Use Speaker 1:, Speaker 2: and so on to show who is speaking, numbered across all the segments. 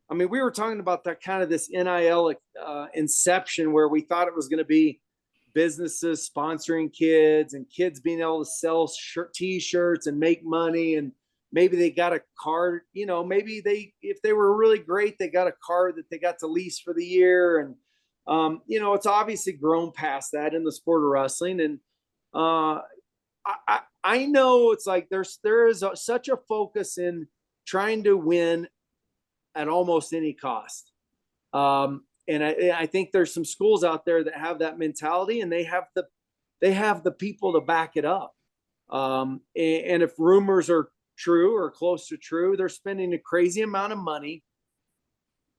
Speaker 1: I mean, we were talking about that kind of this NIL inception where we thought it was going to be businesses sponsoring kids and kids being able to sell t-shirts and make money, and maybe they got a card, maybe if they were really great, they got a card that they got to lease for the year. And it's obviously grown past that in the sport of wrestling. And I know it's like there is such a focus in trying to win at almost any cost. And I think there's some schools out there that have that mentality, and they have the people to back it up. And if rumors are true or close to true, they're spending a crazy amount of money.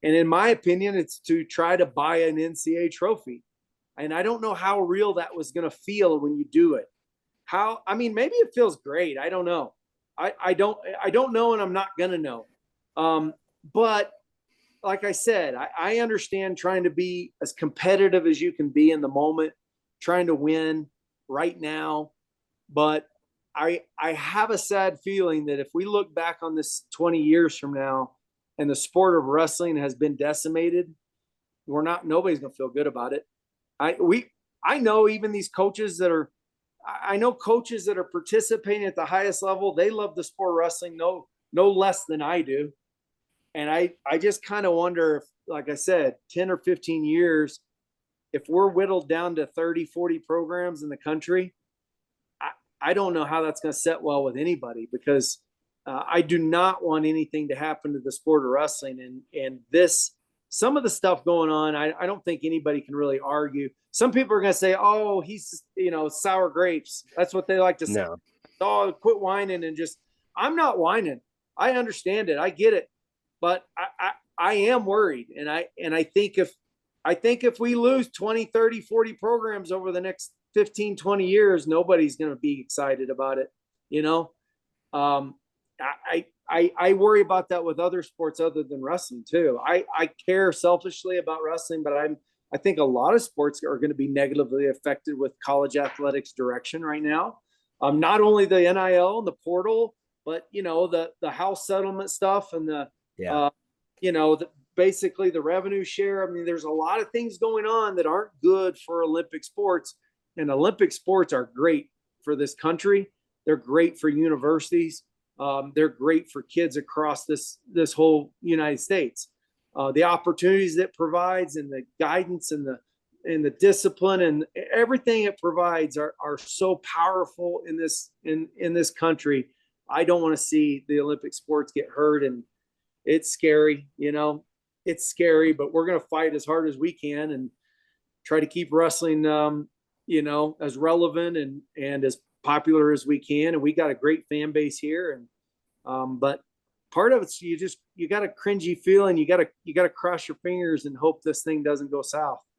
Speaker 1: And in my opinion, it's to try to buy an NCAA trophy. And I don't know how real that was going to feel when you do it. I mean, maybe it feels great. I don't know. I don't know, and I'm not going to know. But like I said, I understand trying to be as competitive as you can be in the moment, trying to win right now. But I have a sad feeling that if we look back on this 20 years from now and the sport of wrestling has been decimated, nobody's going to feel good about it. I know even these coaches that are participating at the highest level, they love the sport of wrestling no less than I do. And I just kind of wonder if, like I said, 10 or 15 years, if we're whittled down to 30, 40 programs in the country, I don't know how that's going to set well with anybody, because I do not want anything to happen to the sport of wrestling. And some of the stuff going on, I don't think anybody can really argue. Some people are going to say, oh, he's, sour grapes. That's what they like to say.
Speaker 2: No.
Speaker 1: Oh, quit whining I'm not whining. I understand it. I get it. But I am worried. And I think if we lose 20, 30, 40 programs over the next 15, 20 years, nobody's going to be excited about it. I worry about that with other sports other than wrestling too. I care selfishly about wrestling, but I think a lot of sports are going to be negatively affected with college athletics direction right now. Not only the NIL and the portal, but the house settlement stuff and basically the revenue share. I mean, there's a lot of things going on that aren't good for Olympic sports, and Olympic sports are great for this country. They're great for universities. They're great for kids across this whole United States. The opportunities it provides, and the guidance, and the discipline, and everything it provides are so powerful in this country. I don't want to see the Olympic sports get hurt, and it's scary. It's scary, but we're going to fight as hard as we can and try to keep wrestling, as relevant and as popular as we can. And we got a great fan base here. And, but part of it's, you got a cringy feeling. You got to cross your fingers and hope this thing doesn't go south.